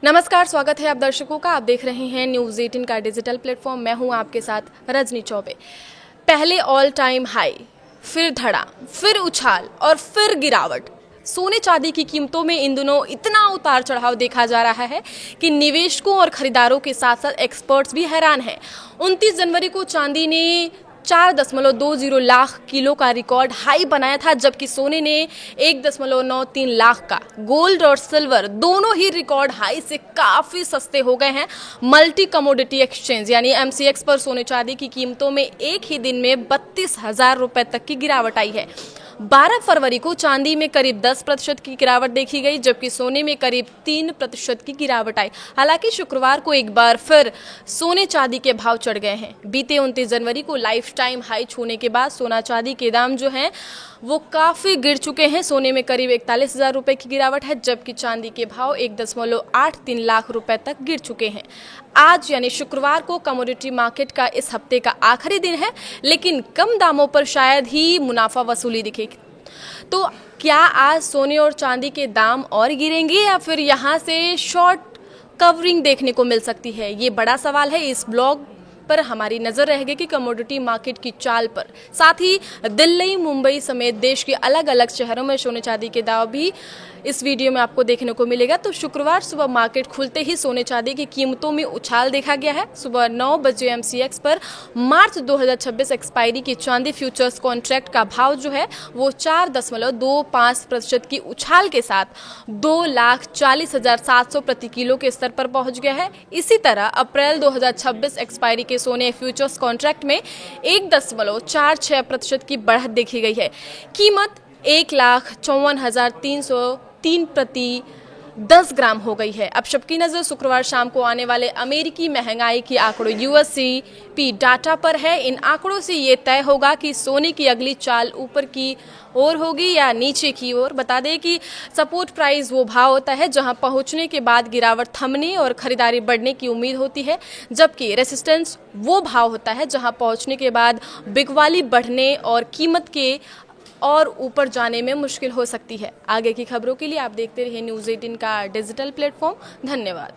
नमस्कार, स्वागत है आप दर्शकों का। आप देख रहे हैं न्यूज़ 18 का डिजिटल प्लेटफॉर्म। मैं हूं आपके साथ रजनी चौबे। पहले ऑल टाइम हाई, फिर धड़ा, फिर उछाल और फिर गिरावट। सोने चांदी की कीमतों में इन दिनों इतना उतार चढ़ाव देखा जा रहा है कि निवेशकों और खरीदारों के साथ साथ एक्सपर्ट्स भी हैरान हैं। 29 जनवरी को चांदी ने 4.20 लाख किलो का रिकॉर्ड हाई बनाया था, जबकि सोने ने 1.93 लाख का। गोल्ड और सिल्वर दोनों ही रिकॉर्ड हाई से काफ़ी सस्ते हो गए हैं। मल्टी कमोडिटी एक्सचेंज यानी MCX पर सोने चांदी की कीमतों में एक ही दिन में 32,000 रुपए तक की गिरावट आई है। 12 फरवरी को चांदी में करीब 10% की गिरावट देखी गई, जबकि सोने में करीब 3% की गिरावट आई। हालांकि शुक्रवार को एक बार फिर सोने चांदी के भाव चढ़ गए हैं। बीते 29 जनवरी को लाइफ टाइम हाई छूने के बाद सोना चांदी के दाम जो हैं वो काफ़ी गिर चुके हैं। सोने में करीब 41,000 रुपये की गिरावट है, जबकि चांदी के भाव 1.83 लाख रुपए तक गिर चुके हैं। आज यानी शुक्रवार को कमोडिटी मार्केट का इस हफ्ते का आखिरी दिन है, लेकिन कम दामों पर शायद ही मुनाफा वसूली दिखेगी। तो क्या आज सोने और चांदी के दाम और गिरेंगे या फिर यहाँ से शॉर्ट कवरिंग देखने को मिल सकती है? ये बड़ा सवाल है। इस ब्लॉग पर हमारी नजर रहेगी कि कमोडिटी मार्केट की चाल पर। साथ ही दिल्ली, मुंबई समेत देश के अलग अलग शहरों में सोने चांदी के दाम भी इस वीडियो में आपको देखने को मिलेगा। तो शुक्रवार सुबह मार्केट खुलते ही सोने चांदी की कीमतों में उछाल देखा गया है। सुबह 9 बजे MCX पर मार्च 2026 एक्सपायरी की चांदी फ्यूचर्स कॉन्ट्रैक्ट का भाव जो है वो 4.25% की उछाल के साथ 2,40,700 प्रति किलो के स्तर पर पहुंच गया है। इसी तरह अप्रैल 2026 एक्सपायरी के सोने फ्यूचर्स कॉन्ट्रैक्ट में 1.46% की बढ़त देखी गई है। कीमत 1,54,303 प्रति 10 ग्राम हो गई है। अब सबकी नज़र शुक्रवार शाम को आने वाले अमेरिकी महंगाई की आंकड़ों USCP डाटा पर है। इन आंकड़ों से ये तय होगा कि सोने की अगली चाल ऊपर की ओर होगी या नीचे की ओर। बता दें कि सपोर्ट प्राइस वो भाव होता है जहां पहुंचने के बाद गिरावट थमने और खरीदारी बढ़ने की उम्मीद होती है, जबकि रेसिस्टेंस वो भाव होता है जहां पहुंचने के बाद बिकवाली बढ़ने और कीमत के और ऊपर जाने में मुश्किल हो सकती है। आगे की खबरों के लिए आप देखते रहिए न्यूज़ 18 का डिजिटल प्लेटफॉर्म। धन्यवाद।